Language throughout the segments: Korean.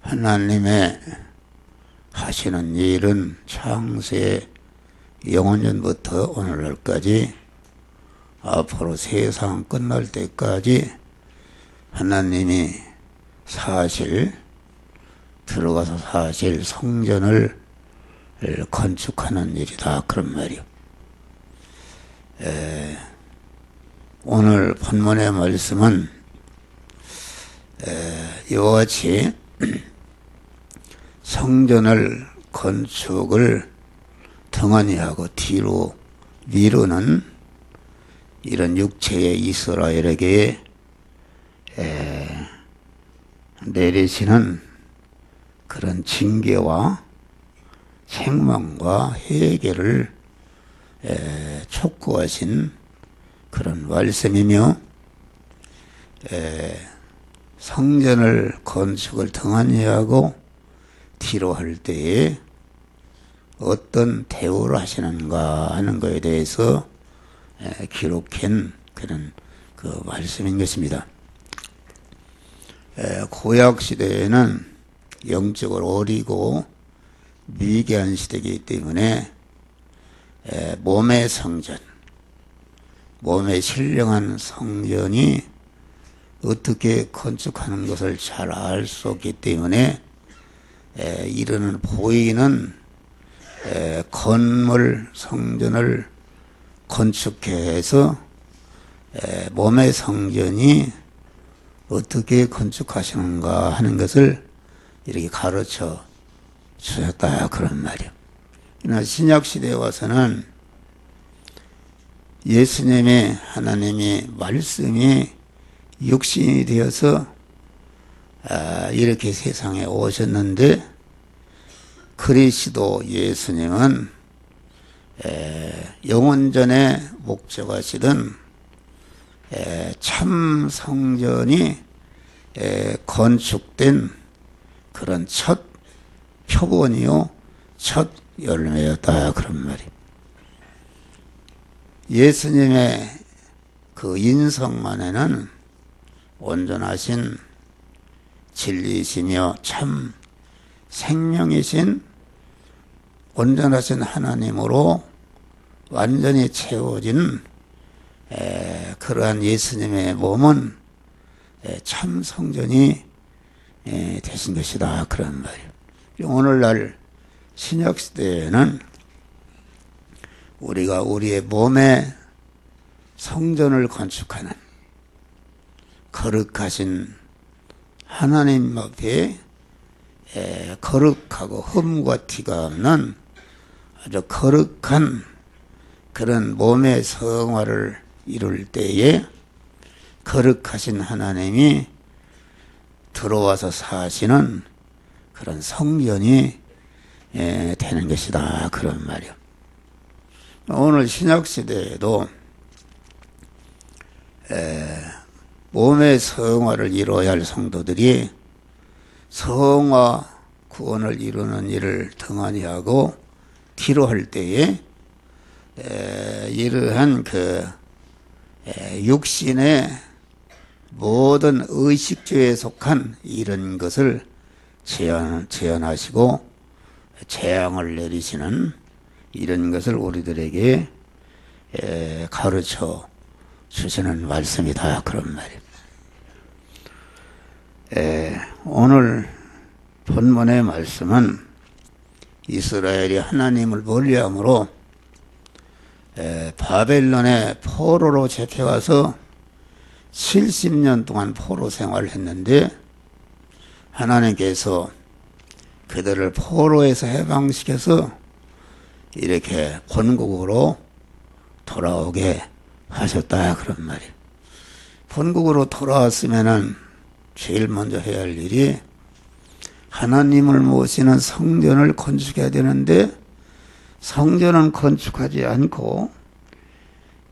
하나님의 하시는 일은 창세 영원전부터 오늘날까지 앞으로 세상 끝날 때까지 하나님이 들어가서 사실 성전을 건축하는 일이다, 그런 말이요. 오늘 본문의 말씀은 이와 같이 성전을 건축을 등한히 하고 뒤로 미루는 이런 육체의 이스라엘에게 내리시는 그런 징계와 책망과 회개를 촉구하신 그런 말씀이며, 성전을 건축을 등한히 하고 뒤로 할 때에 어떤 대우를 하시는가 하는 것에 대해서 기록한 그런 그 말씀인 것입니다. 구약 시대에는 영적으로 어리고 미개한 시대이기 때문에 몸의 성전, 몸에 신령한 성전이 어떻게 건축하는 것을 잘 알 수 없기 때문에 이르는 보이는 건물 성전을 건축해서 몸의 성전이 어떻게 건축하시는가 하는 것을 이렇게 가르쳐 주셨다, 그런 말이요. 그러나 신약시대에 와서는 예수님의 하나님의 말씀이 육신이 되어서 이렇게 세상에 오셨는데, 그리스도 예수님은 영원전에 목적하시던 참 성전이 건축된 그런 첫 표본이요, 첫 열매였다, 그런 말이. 예수님의 그 인성만에는 온전하신 진리이시며 참 생명이신 온전하신 하나님으로 완전히 채워진 그러한 예수님의 몸은 참 성전이 되신 것이다, 그런 말이에요. 오늘날 신약시대에는 우리가 우리의 몸에 성전을 건축하는 거룩하신 하나님 앞에 거룩하고 흠과 티가 없는 아주 거룩한 그런 몸의 성화를 이룰 때에 거룩하신 하나님이 들어와서 사시는 그런 성전이 되는 것이다, 그런 말이요. 오늘 신약시대에도 몸의 성화를 이루어야 할 성도들이 성화 구원을 이루는 일을 등한히 하고 뒤로 할 때에 이러한 그 육신의 모든 의식주에 속한 이런 것을 제한하시고 재앙을 내리시는 이런 것을 우리들에게 가르쳐 주시는 말씀이다, 그런 말이에요. 오늘 본문의 말씀은 이스라엘이 하나님을 멀리함으로 바벨론의 포로로 잡혀가서 70년 동안 포로 생활을 했는데, 하나님께서 그들을 포로에서 해방시켜서 이렇게 본국으로 돌아오게 하셨다, 그런 말이에요. 본국으로 돌아왔으면은 제일 먼저 해야 할 일이 하나님을 모시는 성전을 건축해야 되는데, 성전은 건축하지 않고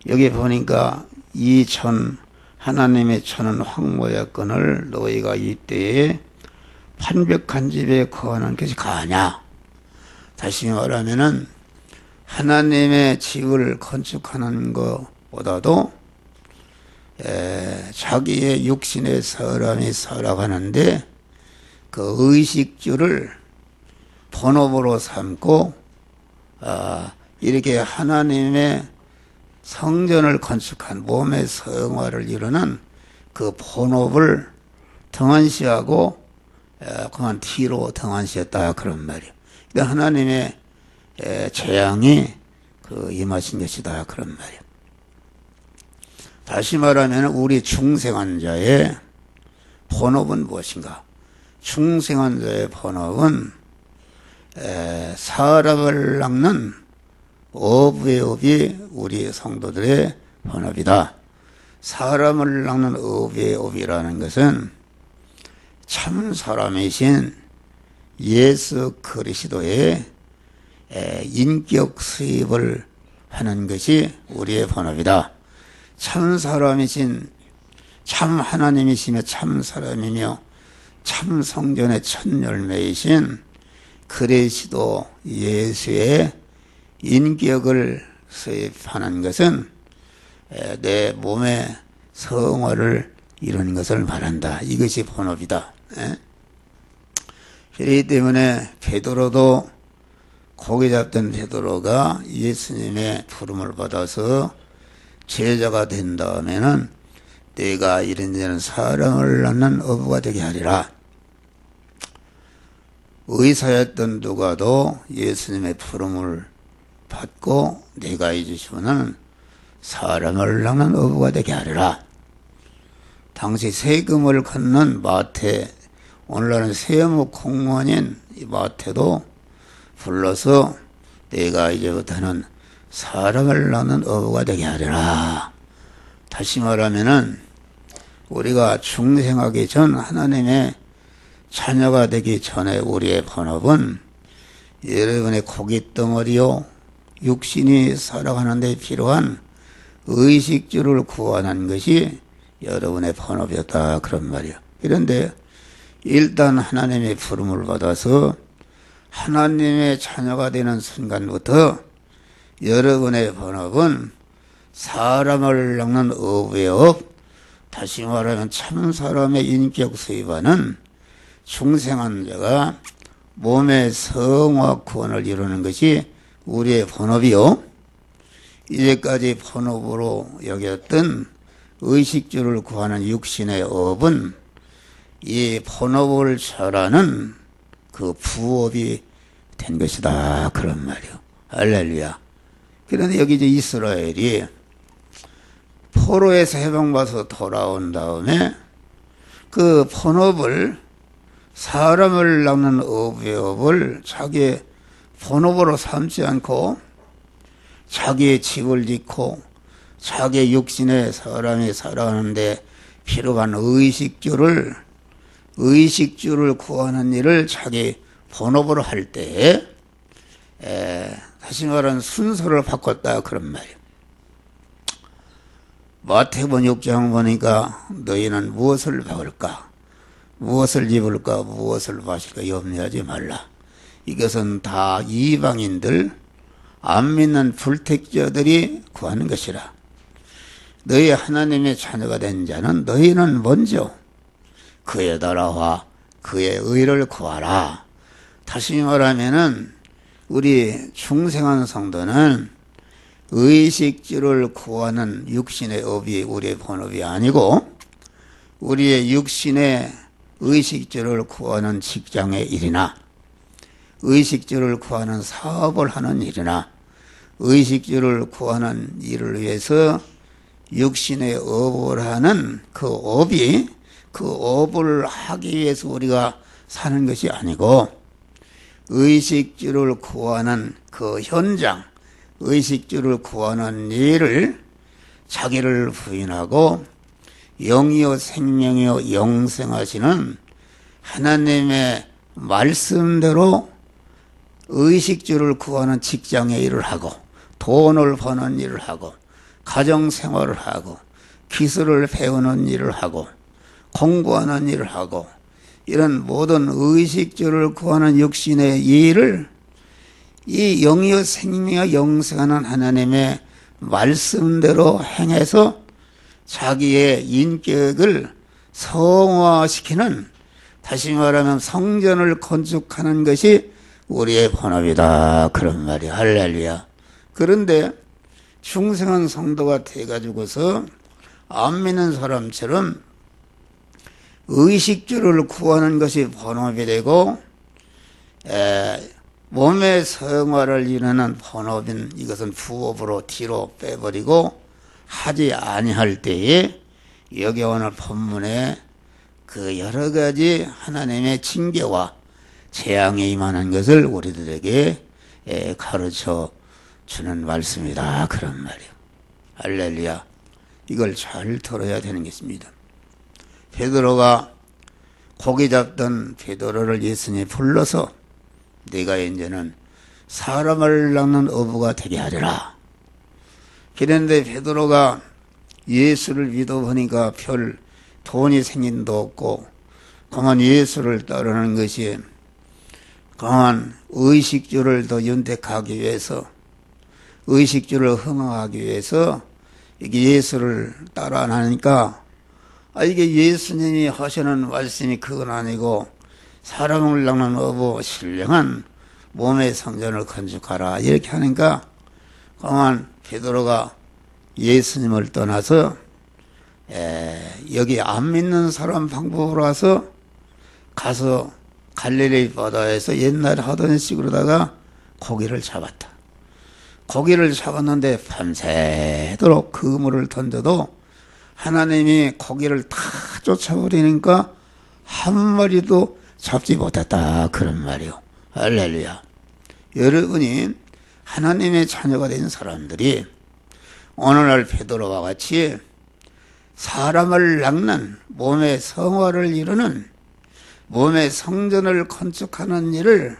여기 보니까 이 하나님의 천은 황무였거늘 너희가 이때에 판벽한 집에 거하는 것이 가냐. 다시 말하면은 하나님의 집을 건축하는 것보다도 자기의 육신의 사람이 살아가는데 그 의식주를 본업으로 삼고 이렇게 하나님의 성전을 건축한 몸의 성화를 이루는 그 본업을 등한시하고 그만 뒤로 등한시했다 그런 말이에요. 그러니까 하나님의 재앙이 임하신 것이다 그런 말이에요. 다시 말하면 우리 중생한 자의 본업은 무엇인가? 중생한 자의 본업은 사람을 낚는 어부의 업이 우리 성도들의 본업이다. 사람을 낚는 어부의 업이라는 것은 참 사람이신 예수 그리스도의 인격 수입을 하는 것이 우리의 본업이다. 참 사람이신 참 하나님이시며 참 사람이며 참 성전의 첫 열매이신 그리스도 예수의 인격을 수입하는 것은 내 몸의 성화를 이루는 것을 말한다. 이것이 본업이다. 그렇기 때문에 베드로도 고기 잡던 베드로가 예수님의 부름을 받아서 제자가 된 다음에는 내가 이런저런 사람을 낳는 어부가 되게 하리라. 의사였던 누가도 예수님의 부름을 받고 내가 이주시면 사람을 낳는 어부가 되게 하리라. 당시 세금을 걷는 마태, 오늘날은 세무 공무원인 이 마태도 불러서 내가 이제부터는 사람을 낳는 어부가 되게 하리라. 다시 말하면은 우리가 중생하기 전 하나님의 자녀가 되기 전에 우리의 본업은 여러분의 고깃덩어리요 육신이 살아가는 데 필요한 의식주를 구하는 것이 여러분의 본업이었다 그런 말이에요. 그런데 일단 하나님의 부름을 받아서 하나님의 자녀가 되는 순간부터 여러분의 본업은 사람을 낚는 어부의 업, 다시 말하면 참 사람의 인격 수입하는 중생한 자가 몸의 성화 구원을 이루는 것이 우리의 본업이요. 이제까지 본업으로 여겼던 의식주를 구하는 육신의 업은 이 본업을 잘하는 그 부업이 된 것이다 그런 말이요. 할렐루야. 그런데 여기 이제 이스라엘이 포로에서 해방받아서 돌아온 다음에 그 본업을 사람을 낚는 어부의 업을 자기의 본업으로 삼지 않고 자기의 집을 짓고 자기의 육신의 사람이 살아가는데 필요한 의식주를 구하는 일을 자기 본업으로 할 때에 다시 말하는 순서를 바꿨다 그런 말이에요. 마태복음 6장 보니까 너희는 무엇을 먹을까? 무엇을 입을까? 무엇을 마실까? 염려하지 말라. 이것은 다 이방인들, 안 믿는 불택자들이 구하는 것이라. 너희 하나님의 자녀가 된 자는 너희는 먼저 그의 나라와 그의 의를 구하라. 다시 말하면은 우리 중생한 성도는 의식주를 구하는 육신의 업이 우리의 본업이 아니고 우리의 육신의 의식주를 구하는 직장의 일이나 의식주를 구하는 사업을 하는 일이나 의식주를 구하는 일을 위해서 육신의 업을 하는 그 업을 하기 위해서 우리가 사는 것이 아니고 의식주를 구하는 그 현장, 의식주를 구하는 일을 자기를 부인하고 영이요 생명이요 영생하시는 하나님의 말씀대로 의식주를 구하는 직장의 일을 하고 돈을 버는 일을 하고 가정생활을 하고 기술을 배우는 일을 하고 공부하는 일을 하고 이런 모든 의식주를 구하는 육신의 일을 이 영이요 생명이요 영생하는 하나님의 말씀대로 행해서 자기의 인격을 성화시키는, 다시 말하면 성전을 건축하는 것이 우리의 본업이다 그런 말이야. 할렐루야. 그런데 중생한 성도가 돼가지고서 안 믿는 사람처럼 의식주를 구하는 것이 본업이 되고 몸의 성화를 이루는 본업인 이것은 부업으로 뒤로 빼버리고 하지 아니할 때에 여기 오늘 본문에 그 여러 가지 하나님의 징계와 재앙이 임하는 것을 우리들에게 가르쳐 주는 말씀이다 그런 말이에요. 할렐루야. 이걸 잘 들어야 되는 것입니다. 베드로가 고기 잡던 베드로를 예수님이 불러서 네가 이제는 사람을 낚는 어부가 되게 하리라. 그런데 베드로가 예수를 믿어보니까 별 돈이 생긴도 없고 그만 예수를 따르는 것이 그만 의식주를 더 윤택하기 위해서, 의식주를 흠모하기 위해서 이게 예수를 따라 안 하니까 이게 예수님이 하시는 말씀이 그건 아니고 사람을 낚는 어부 신령한 몸의 성전을 건축하라 이렇게 하니까 그만 베드로가 예수님을 떠나서 여기 안 믿는 사람 방법으로 가서 갈릴리 바다에서 옛날에 하던 식으로다가 고기를 잡았다. 고기를 잡았는데 밤새도록 그물을 던져도 하나님이 고기를 다 쫓아버리니까 한 마리도 잡지 못했다 그런 말이요. 할렐루야. 여러분이 하나님의 자녀가 된 사람들이 오늘날 베드로와 같이 사람을 낚는 몸의 성화를 이루는 몸의 성전을 건축하는 일을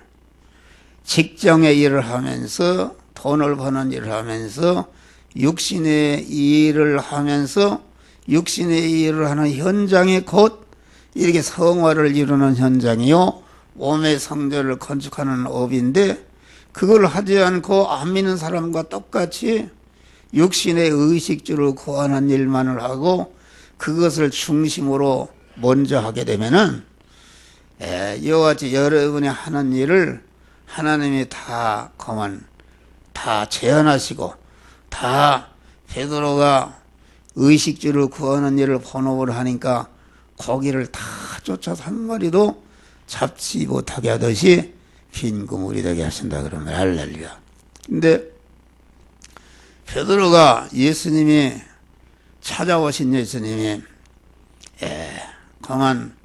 직장의 일을 하면서 돈을 버는 일을 하면서 육신의 일을 하면서 육신의 일을 하는 현장이 곧 이렇게 성화를 이루는 현장이요 몸의 성전을 건축하는 업인데 그걸 하지 않고 안 믿는 사람과 똑같이 육신의 의식주를 구하는 일만을 하고 그것을 중심으로 먼저 하게 되면은 이와 같이 여러분이 하는 일을 하나님이 다 그만 다 제한하시고 다 베드로가 의식주를 구하는 일을 본업을 하니까 고기를 다 쫓아서 한 마리도 잡지 못하게 하듯이 빈 그물이 되게 하신다 그러면 할렐루야. 근데 베드로가 예수님이 찾아오신 예수님이 그만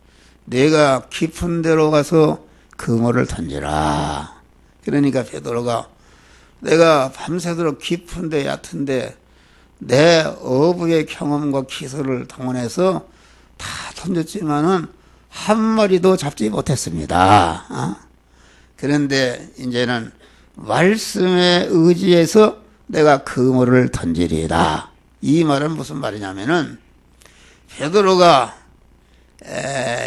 내가 깊은 데로 가서 그물을 던지라. 그러니까 베드로가 내가 밤새도록 깊은데 얕은데 내 어부의 경험과 기술을 동원해서 다 던졌지만은 한 마리도 잡지 못했습니다. 그런데 이제는 말씀에 의지해서 내가 그물을 던지리이다. 이 말은 무슨 말이냐면은 베드로가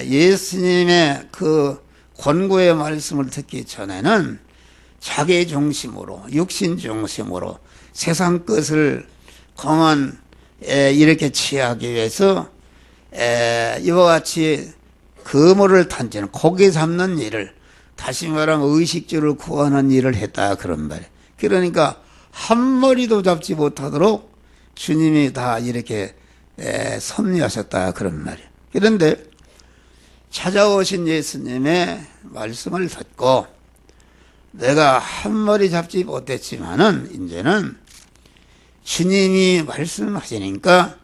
예수님의 그 권고의 말씀을 듣기 전에는 자기 중심으로 육신 중심으로 세상 것을 그만 이렇게 취하기 위해서 이와 같이 그물을 던지는 고기 잡는 일을 다시 말하면 의식주를 구하는 일을 했다 그런 말이에요. 그러니까 한 마리도 잡지 못하도록 주님이 다 이렇게 섭리하셨다 그런 말이에요. 그런데 찾아오신 예수님의 말씀을 듣고 내가 한 마리 잡지 못했지만은 이제는 주님이 말씀하시니까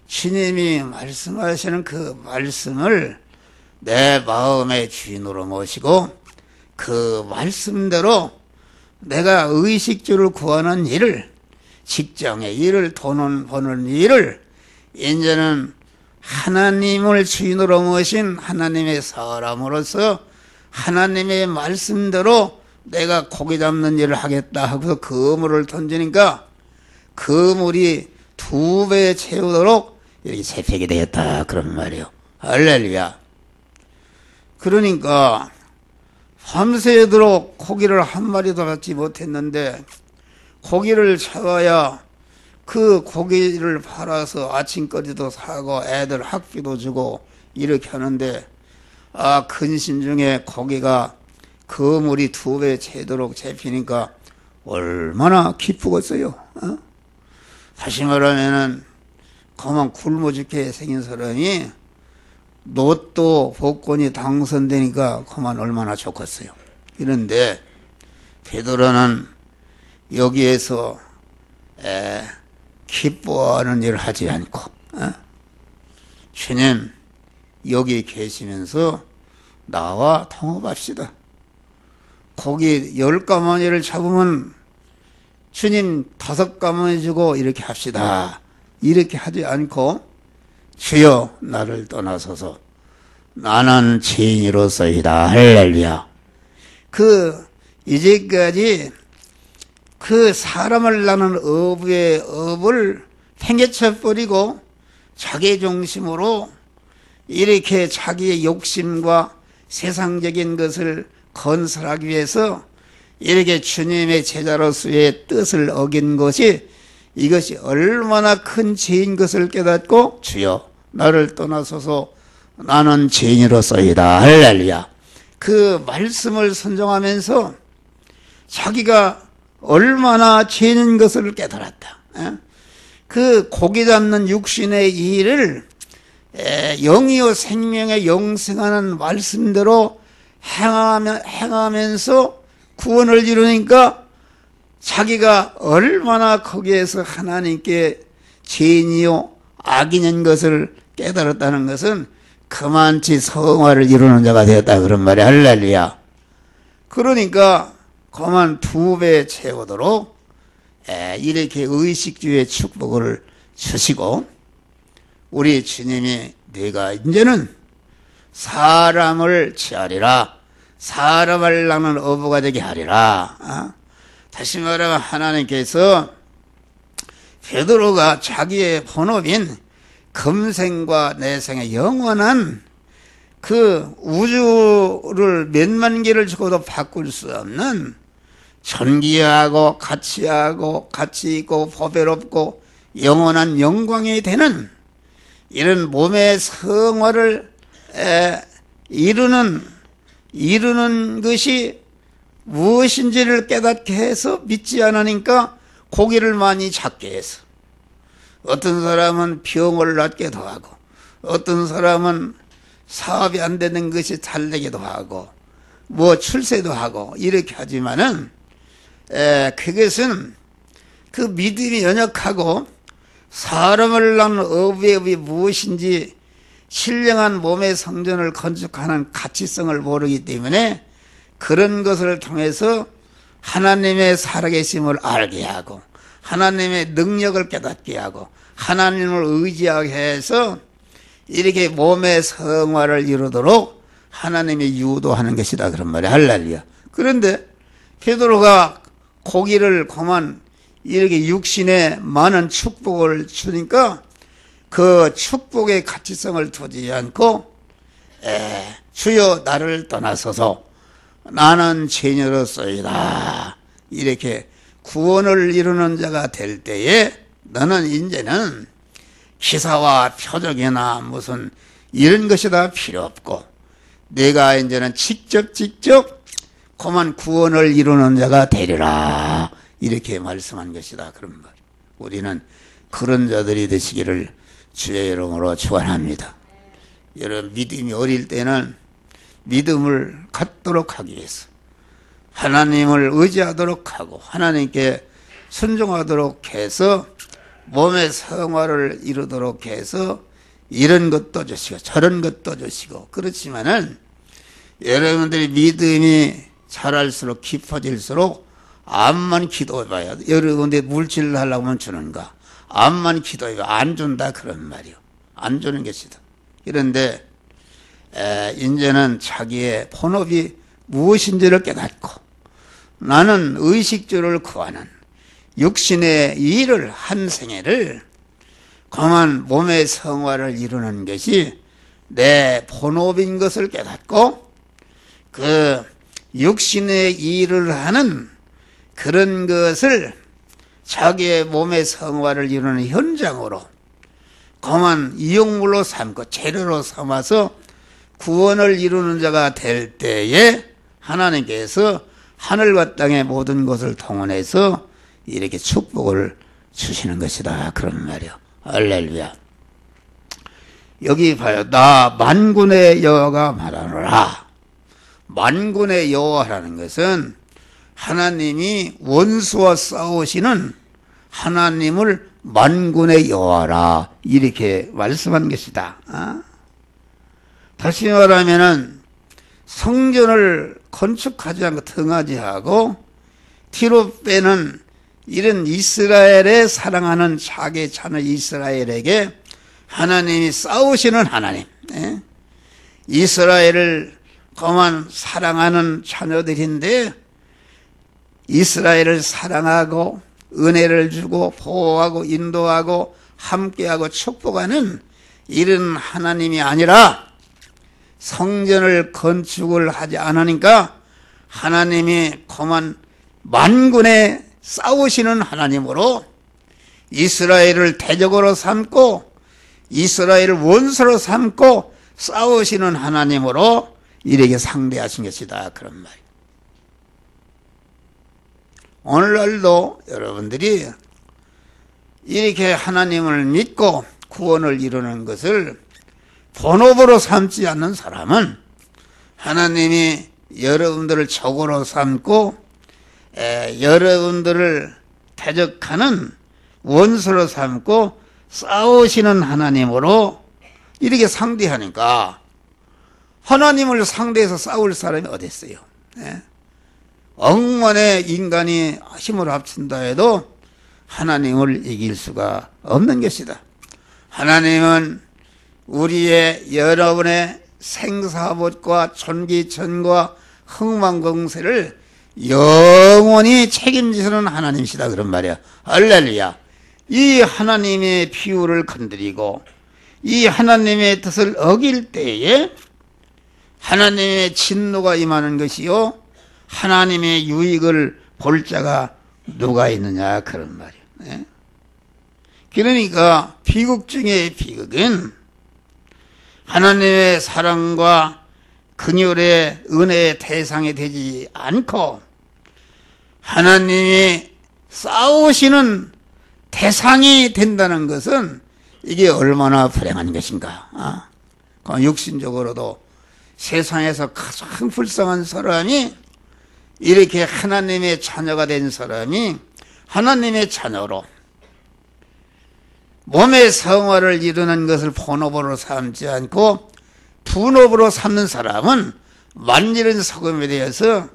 주님이 말씀하시는 그 말씀을 내 마음의 주인으로 모시고 그 말씀대로 내가 의식주를 구하는 일을 직장의 일을 돈 버는 일을 이제는 하나님을 주인으로 모신 하나님의 사람으로서 하나님의 말씀대로 내가 고기 잡는 일을 하겠다 하고서 그물을 던지니까 그물이 2배 채우도록 이렇게 재팩이 되었다 그런 말이에요. 할렐루야. 그러니까 밤새도록 고기를 한 마리도 잡지 못했는데 고기를 잡아야 그 고기를 팔아서 아침거리도 사고 애들 학비도 주고 이렇게 하는데 근심 중에 고기가 그물이 2배 채도록 잡히니까 얼마나 기쁘겠어요. 다시 말하면은 그만 굶어 죽게 생긴 사람이 로또 복권이 당선되니까 그만 얼마나 좋겠어요. 그런데 베드로는 여기에서 기뻐하는 일을 하지 않고 주님 여기 계시면서 나와 통업합시다. 고기 10가마니를 잡으면 주님 5가마니 주고 이렇게 합시다. 이렇게 하지 않고 주여 나를 떠나서서 나는 죄인으로서이다. 할렐루야. 이제까지 사람을 낳는 어부의 업을 팽개쳐 버리고 자기 중심으로 이렇게 자기의 욕심과 세상적인 것을 건설하기 위해서 이렇게 주님의 제자로서의 뜻을 어긴 것이 이것이 얼마나 큰 죄인 것을 깨닫고 주여 나를 떠나서서 나는 죄인으로서이다. 할렐루야. 그 말씀을 순종하면서 자기가 얼마나 죄인인 것을 깨달았다. 그 고기 잡는 육신의 일을 영이요 생명에 영생하는 말씀대로 행하면서 구원을 이루니까 자기가 얼마나 거기에서 하나님께 죄인이요 악인인 것을 깨달았다는 것은 그만치 성화를 이루는 자가 되었다 그런 말이 할렐루야. 그러니까 그만 2배 채우도록 이렇게 의식주의 축복을 주시고 우리 주님이 네가 이제는 사람을 취하리라. 사람을 낳는 어부가 되게 하리라. 다시 말하면 하나님께서 베드로가 자기의 본업인 금생과 내생의 영원한 그 우주를 몇만 개를 주고도 바꿀 수 없는 존귀하고 가치 있고 보배롭고 영원한 영광이 되는 이런 몸의 성화를 이루는 것이 무엇인지를 깨닫게 해서 믿지 않으니까 고기를 많이 잡게 해서 어떤 사람은 병을 낫게도 하고 어떤 사람은 사업이 안 되는 것이 잘 되기도 하고 뭐 출세도 하고 이렇게 하지만은 그것은 그 믿음이 연약하고 사람을 낳는 어부의 업이 무엇인지 신령한 몸의 성전을 건축하는 가치성을 모르기 때문에 그런 것을 통해서 하나님의 살아계심을 알게 하고 하나님의 능력을 깨닫게 하고 하나님을 의지하게 해서 이렇게 몸의 성화를 이루도록 하나님이 유도하는 것이다 그런 말이야. 할렐루야. 그런데 베드로가 고기를 그만 이렇게 육신에 많은 축복을 주니까 그 축복의 가치성을 두지 않고 주여 나를 떠나서서 나는 죄인으로서이다 이렇게 구원을 이루는 자가 될 때에 너는 이제는 기사와 표적이나 무슨 이런 것이 다 필요 없고 내가 이제는 직접 그만 구원을 이루는 자가 되리라 이렇게 말씀한 것이다 그런 말. 우리는 그런 자들이 되시기를 주의 이름으로 축원합니다. 여러분 믿음이 어릴 때는 믿음을 갖도록 하기 위해서 하나님을 의지하도록 하고 하나님께 순종하도록 해서 몸의 성화를 이루도록 해서 이런 것도 주시고 저런 것도 주시고 그렇지만은 여러분들이 믿음이 자랄수록 깊어질수록 암만 기도해봐야 여러분들이 물질을 하려고 하면 주는가 암만 기도해봐 안 준다 그런 말이요. 안 주는 것이다. 그런데 이제는 자기의 본업이 무엇인지를 깨닫고 나는 의식주를 구하는 육신의 일을 한 생애를 그만 몸의 성화를 이루는 것이 내 본업인 것을 깨닫고 그 육신의 일을 하는 그런 것을 자기의 몸의 성화를 이루는 현장으로 그만 이용물로 삼고 재료로 삼아서 구원을 이루는 자가 될 때에 하나님께서 하늘과 땅의 모든 것을 동원해서 이렇게 축복을 주시는 것이다. 그런 말이요. 할렐루야. 여기 봐요. 나 만군의 여호와가 말하노라. 만군의 여호와라는 것은 하나님이 원수와 싸우시는 하나님을 만군의 여호와라 이렇게 말씀한 것이다. 다시 말하면은 성전을 건축하지 않고 등하지하고 뒤로 빼는 이런 이스라엘에 사랑하는 자기 자녀 이스라엘에게 하나님이 싸우시는 하나님, 이스라엘을 그만 사랑하는 자녀들인데 이스라엘을 사랑하고 은혜를 주고 보호하고 인도하고 함께하고 축복하는 이런 하나님이 아니라 성전을 건축을 하지 않으니까 하나님이 그만 만군에 싸우시는 하나님으로 이스라엘을 대적으로 삼고 이스라엘을 원수로 삼고 싸우시는 하나님으로 이렇게 상대하신 것이다. 그런 말이에요. 오늘날도 여러분들이 이렇게 하나님을 믿고 구원을 이루는 것을 본업으로 삼지 않는 사람은 하나님이 여러분들을 적으로 삼고 여러분들을 대적하는 원수로 삼고 싸우시는 하나님으로 이렇게 상대하니까 하나님을 상대해서 싸울 사람이 어디 있어요? 억만의 인간이 힘을 합친다 해도 하나님을 이길 수가 없는 것이다. 하나님은 우리의 여러분의 생사봇과 천기천과 흥망공세를 영원히 책임지시는 하나님이시다. 그런 말이야. 할렐루야. 이 하나님의 비유를 건드리고 이 하나님의 뜻을 어길 때에 하나님의 진노가 임하는 것이요 하나님의 유익을 볼 자가 누가 있느냐 그런 말이에요. 그러니까 비극 중에 비극은 하나님의 사랑과 긍휼의 은혜의 대상이 되지 않고 하나님이 싸우시는 대상이 된다는 것은 이게 얼마나 불행한 것인가. 육신적으로도 세상에서 가장 불쌍한 사람이 이렇게 하나님의 자녀가 된 사람이 하나님의 자녀로 몸의 성화를 이루는 것을 본업으로 삼지 않고 분업으로 삼는 사람은 만일은 소금에 대해서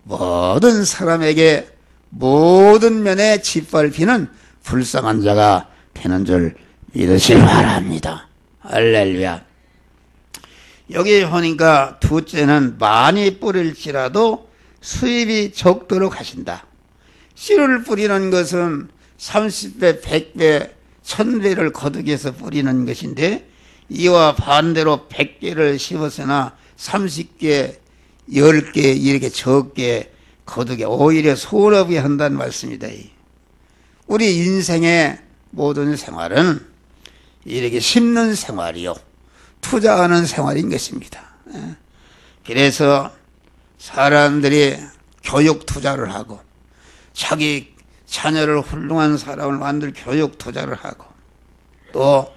모든 사람에게 모든 면에 짓밟히는 불쌍한 자가 되는 줄 믿으시기 바랍니다. 할렐루야. 여기 보니까 둘째는 많이 뿌릴지라도 수입이 적도록 하신다. 씨를 뿌리는 것은 30배, 100배, 1000배를 거두기해서 뿌리는 것인데 이와 반대로 100개를 심었으나 30개, 10개 이렇게 적게 거두게 오히려 소홀하게 한다는 말씀이다. 우리 인생의 모든 생활은 이렇게 심는 생활이요 투자하는 생활인 것입니다. 그래서 사람들이 교육 투자를 하고 자기 자녀를 훌륭한 사람을 만들 교육 투자를 하고 또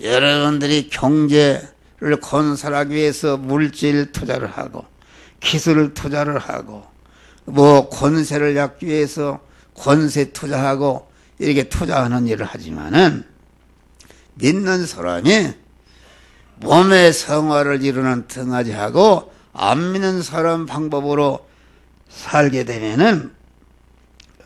여러분들이 경제를 건설하기 위해서 물질 투자를 하고 기술 투자를 하고 뭐 권세를 잡기 위해서 권세 투자하고 이렇게 투자하는 일을 하지만은 믿는 사람이 몸의 성화를 이루는 등하지하고 안 믿는 사람 방법으로 살게 되면은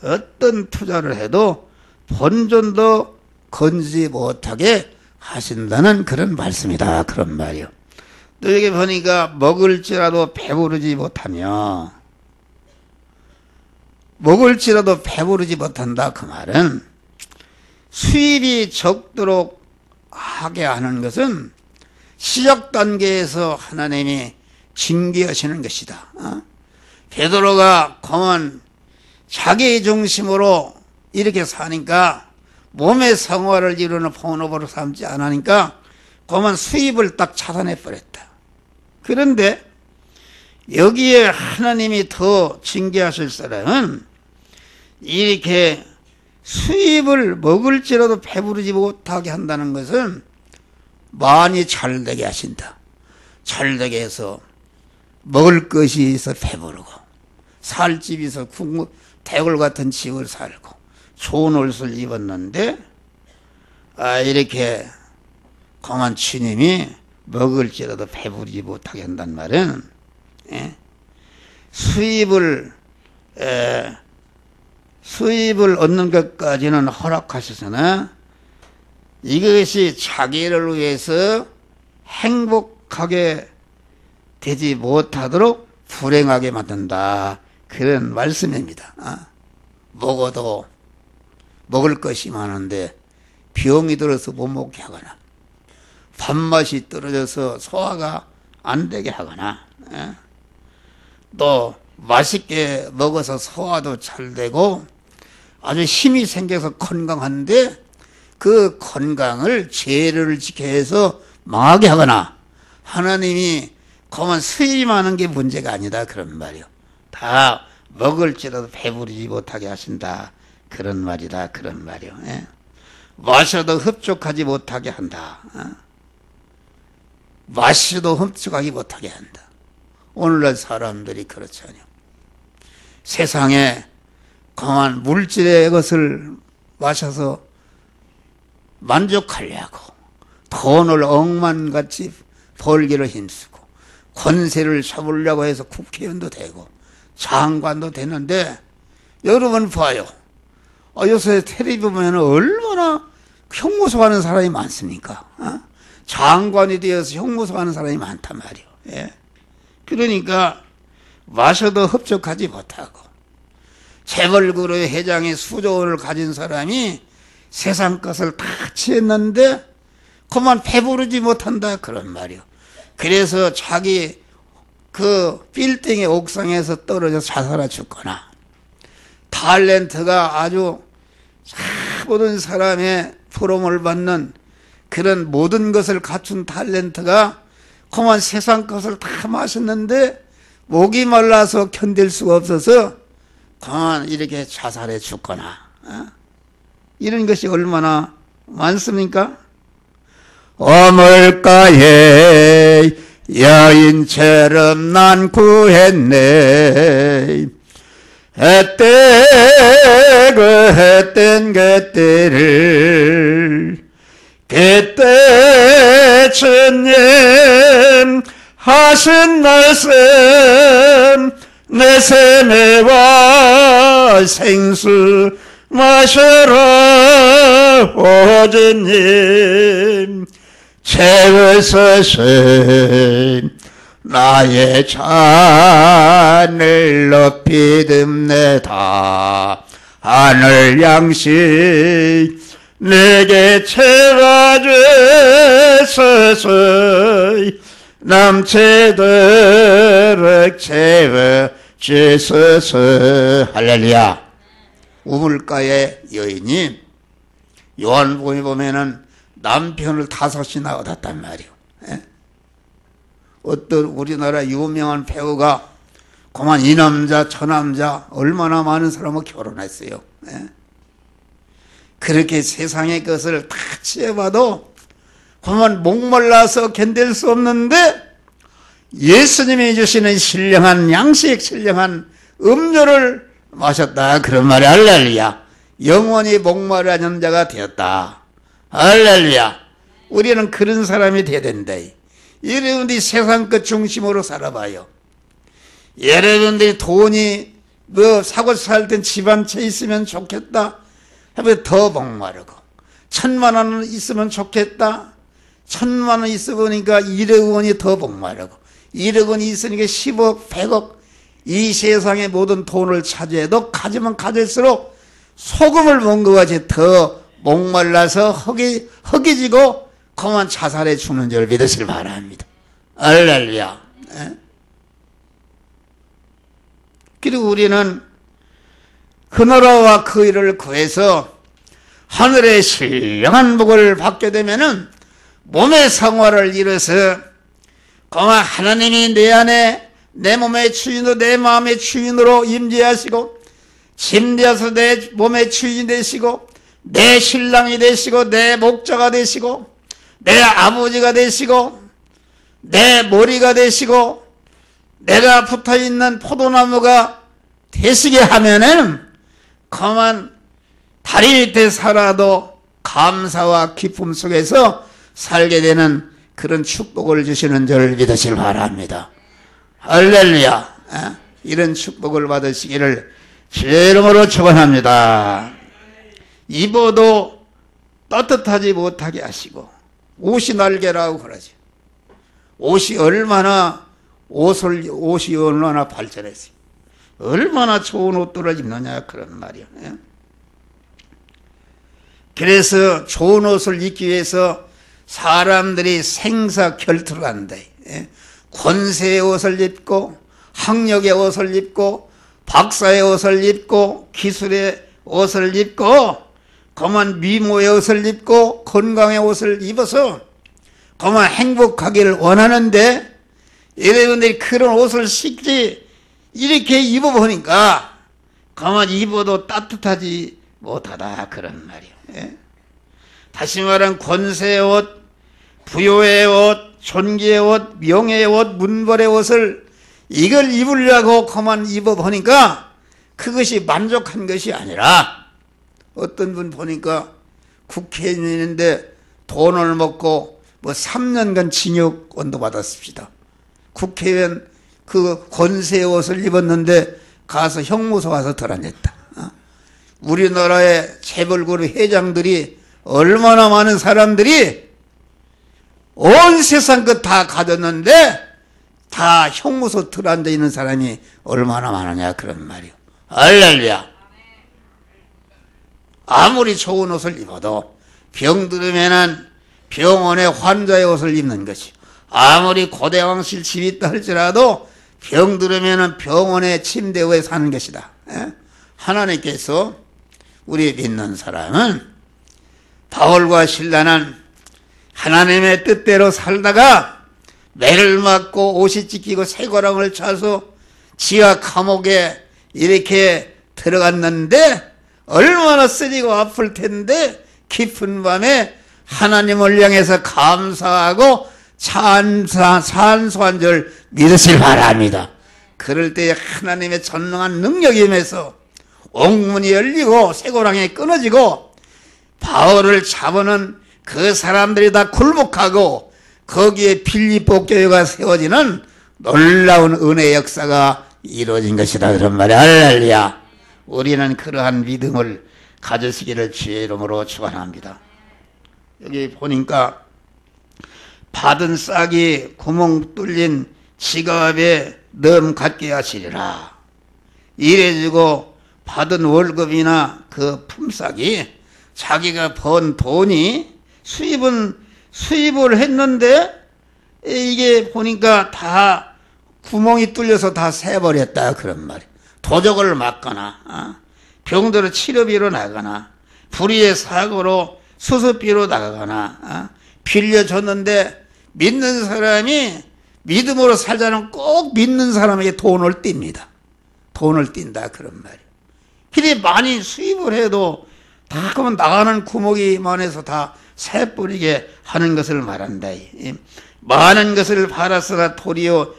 어떤 투자를 해도 본전도 건지지 못하게 하신다는 그런 말씀이다. 그런 말이요. 또 여기 보니까 먹을지라도 배부르지 못하며 먹을지라도 배부르지 못한다. 그 말은 수입이 적도록 하게 하는 것은 시작 단계에서 하나님이 징계하시는 것이다. 베드로가 공은 자기 중심으로 이렇게 사니까 몸의 성화를 이루는 본업으로 삼지 않으니까 그만 수입을 딱 차단해 버렸다. 그런데 여기에 하나님이 더 징계하실 사람은 이렇게 수입을 먹을지라도 배부르지 못하게 한다는 것은 많이 잘되게 하신다. 잘되게 해서 먹을 것이 있어 배부르고 살 집이 있어 대궐 같은 집을 살고 좋은 옷을 입었는데 이렇게 공한 주님이 먹을지라도 배부르지 못하게 한단 말은 수입을 얻는 것까지는 허락하셨으나 이것이 자기를 위해서 행복하게 되지 못하도록 불행하게 만든다. 그런 말씀입니다. 먹어도 먹을 것이 많은데 병이 들어서 못 먹게 하거나 밥맛이 떨어져서 소화가 안 되게 하거나 또 맛있게 먹어서 소화도 잘 되고 아주 힘이 생겨서 건강한데 그 건강을 죄를 지켜 해서 망하게 하거나 하나님이 그만 수입하는 게 문제가 아니다 그런 말이요. 다 먹을지라도 배부르지 못하게 하신다 그런 말이다 그런 말이요. 마셔도 흡족하지 못하게 한다. 마셔도 흡족하지 못하게 한다. 오늘날 사람들이 그렇잖아요. 세상에 강한 물질의 것을 마셔서 만족하려고 돈을 억만같이 벌기를 힘쓰고 권세를 잡으려고 해서 국회의원도 되고 장관도 되는데 여러분 봐요. 요새 텔레비 보면 얼마나 형무소하는 사람이 많습니까? 장관이 되어서 형무소하는 사람이 많단 말이에요. 그러니까 마셔도 흡족하지 못하고 재벌그룹의 회장이 수조 원을 가진 사람이 세상 것을 다 취했는데 그만 배부르지 못한다 그런 말이요. 그래서 자기 그 빌딩의 옥상에서 떨어져서 자살해 죽거나 탤런트가 아주 모든 사람의 부러움을 받는 그런 모든 것을 갖춘 탤런트가 그만 세상 것을 다 마셨는데 목이 말라서 견딜 수가 없어서 그만 이렇게 자살해 죽거나 이런 것이 얼마나 많습니까? 어물가에 여인처럼 난 구했네. 헛된 것들을 그때 주님 하신 말씀 내 세매와 생수 마셔라 오주님 채우소서 나의 잔을 높이 듭니다. 하늘 양식 내게 채워주소서 남치도록 채워주소서. 할렐루야. 우물가의 여인이 요한복음에 보면은 남편을 5이나 얻었단 말이에요. 어떤 우리나라 유명한 배우가 그만 이 남자 저 남자 얼마나 많은 사람과 결혼했어요. 그렇게 세상의 것을 다 취해봐도 그만 목말라서 견딜 수 없는데 예수님이 주시는 신령한 양식 신령한 음료를 마셨다 그런 말이 할렐루야. 영원히 목마른 자가 되었다. 할렐루야. 우리는 그런 사람이 돼야 된다. 여러분들이 세상 것 중심으로 살아봐요. 여러분들이 돈이 사고 살 땐 집 한 채 있으면 좋겠다 하면 더 목마르고 1,000만 원 있으면 좋겠다 1,000만 원 있어보니까 1억 원이 더 목마르고 1억 원이 있으니까 10억 100억 이 세상의 모든 돈을 차지해도 가지면 가질수록 소금을 먹은 것 같이 더 목말라서 허기지고 그만 자살해 죽는 줄 믿으시길 바랍니다. 할렐루야. 그리고 우리는 그 나라와 그 일을 구해서 하늘의 신령한 복을 받게 되면은 몸의 성화를 이뤄서 그만 하나님이 내 안에 내 몸의 주인으로 내 마음의 주인으로 임재하시고 침대에서 내 몸의 주인이 되시고 내 신랑이 되시고 내 목자가 되시고 내 아버지가 되시고 내 머리가 되시고 내가 붙어있는 포도나무가 되시게 하면은 그만 다리 밑에 살아도 감사와 기쁨 속에서 살게 되는 그런 축복을 주시는 줄 믿으시길 바랍니다. 할렐루야. 이런 축복을 받으시기를 주의 이름으로 축원합니다. 입어도 따뜻하지 못하게 하시고 옷이 날개라고 그러죠. 옷이 얼마나 발전했어요. 얼마나 좋은 옷들을 입느냐 그런 말이에요. 그래서 좋은 옷을 입기 위해서 사람들이 생사결투를 한대. 권세의 옷을 입고 학력의 옷을 입고 박사의 옷을 입고 기술의 옷을 입고 그만 미모의 옷을 입고 건강의 옷을 입어서 그만 행복하기를 원하는데 여러분들이 그런 옷을 쉽게 이렇게 입어보니까 그만 입어도 따뜻하지 못하다 그런 말이에요. 다시 말하면 권세의 옷, 부요의 옷, 존귀의 옷, 명예의 옷, 문벌의 옷을 이걸 입으려고 그만 입어보니까 그것이 만족한 것이 아니라 어떤 분 보니까 국회의원인데 돈을 먹고 뭐 3년간 징역권도 받았습니다. 국회의원 그 권세의 옷을 입었는데 가서 형무소 가서 들어냈다. 우리나라의 재벌그룹 회장들이 얼마나 많은 사람들이 온 세상 것 다 가졌는데 다 형무소 들어앉아 있는 사람이 얼마나 많으냐 그런 말이요. 할렐루야. 아무리 좋은 옷을 입어도 병들으면은 병원에 환자의 옷을 입는 것이, 아무리 고대왕실 집이 있다 할지라도 병들으면은 병원의 침대 위에 사는 것이다. 하나님께서 우리 믿는 사람은 바울과 실라는 하나님의 뜻대로 살다가 매를 맞고 옷이 찢기고 쇠고랑을 차서 지하 감옥에 이렇게 들어갔는데 얼마나 쓰리고 아플 텐데 깊은 밤에 하나님을 향해서 감사하고 산소한 줄 믿으실 바랍니다. 그럴 때 하나님의 전능한 능력이 임해서 옥문이 열리고 쇠고랑이 끊어지고 바울을 잡아는 그 사람들이 다 굴복하고 거기에 빌립보 교회가 세워지는 놀라운 은혜의 역사가 이루어진 것이다 그런 말이야. 할렐루야. 우리는 그러한 믿음을 가지시기를 주의 이름으로 축원합니다. 여기 보니까 받은 싹이 구멍 뚫린 지갑에 넣음 갖게 하시리라. 이래주고 받은 월급이나 그 품삯이 자기가 번 돈이 수입을 했는데 이게 보니까 다 구멍이 뚫려서 다 새버렸다 그런 말이에요. 도적을 맞거나 병들어 치료비로 나가거나 불의의 사고로 수습비로 나가거나 빌려줬는데 믿는 사람이 믿음으로 살자는 꼭 믿는 사람에게 돈을 띱니다. 돈을 띈다 그런 말이에요. 그래 많이 수입을 해도 다 그러면 나가는 구멍이 많아서 다 새뿌리게 하는 것을 말한다. 많은 것을 바라서나 도리어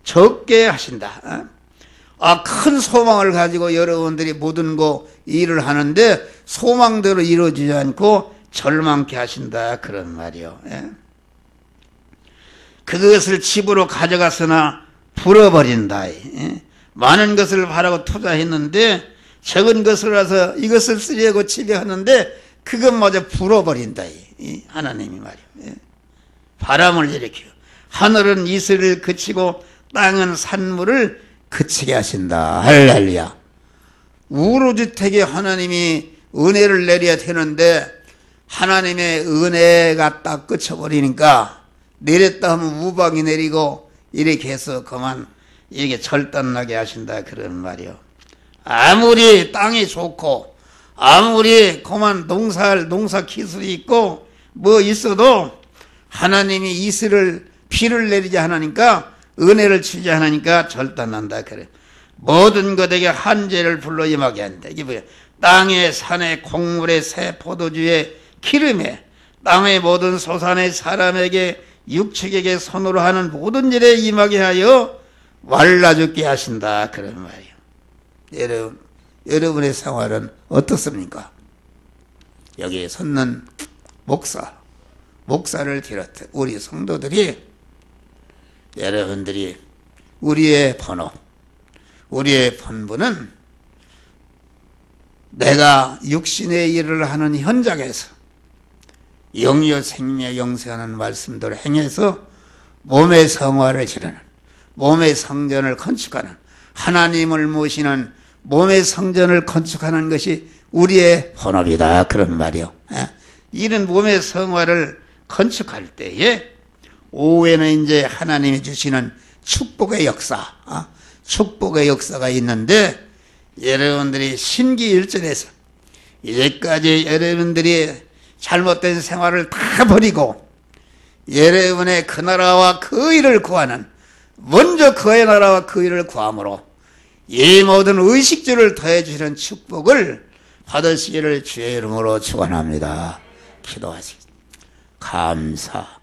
적게 하신다. 큰 소망을 가지고 여러분들이 모든 거 일을 하는데 소망대로 이루어지지 않고 절망케 하신다 그런 말이요. 그것을 집으로 가져가서나 불어버린다. 많은 것을 바라고 투자했는데 적은 것을 와서 이것을 쓰려고 집에 하는데 그것마저 불어버린다. 하나님이 말이요. 바람을 일으켜 하늘은 이슬을 그치고 땅은 산물을 그치게 하신다. 할렐루야. 우루주택에 하나님이 은혜를 내려야 되는데 하나님의 은혜가 딱 그쳐버리니까 내렸다 하면 우박이 내리고 이렇게 해서 그만 이게 절단나게 하신다 그런 말이요. 아무리 땅이 좋고 아무리 그만 농사 기술이 있고 뭐 있어도 하나님이 이슬을 비를 내리지 않으니까 은혜를 주지 않으니까 절단난다 그래. 모든 것에게 한재를 불러 임하게 한다. 이게 뭐야? 땅에 산에 곡물에 새 포도주에 기름에 땅의 모든 소산의 사람에게 육축에게 손으로 하는 모든 일에 임하게 하여 말라 죽게 하신다 그런 말이에요. 여러분의 생활은 어떻습니까? 여기에 섰는 목사를 비롯해 우리 성도들이 여러분들이 우리의 본분은 내가 육신의 일을 하는 현장에서 영유 생명 영생하는 말씀대로 행해서 몸의 성화를 지르는 몸의 성전을 건축하는 하나님을 모시는 몸의 성전을 건축하는 것이 우리의 본업이다 그런 말이요. 이런 몸의 성화를 건축할 때에 오후에는 이제 하나님이 주시는 축복의 역사가 있는데 여러분들이 신기일전에서 이제까지 여러분들이 잘못된 생활을 다 버리고 여러분의 그 나라와 그 일을 구하는 먼저 그의 나라와 그 일을 구함으로 이 모든 의식주를 더해 주시는 축복을 받으시기를 주의 이름으로 축원합니다. 기도하시겠습니다. 감사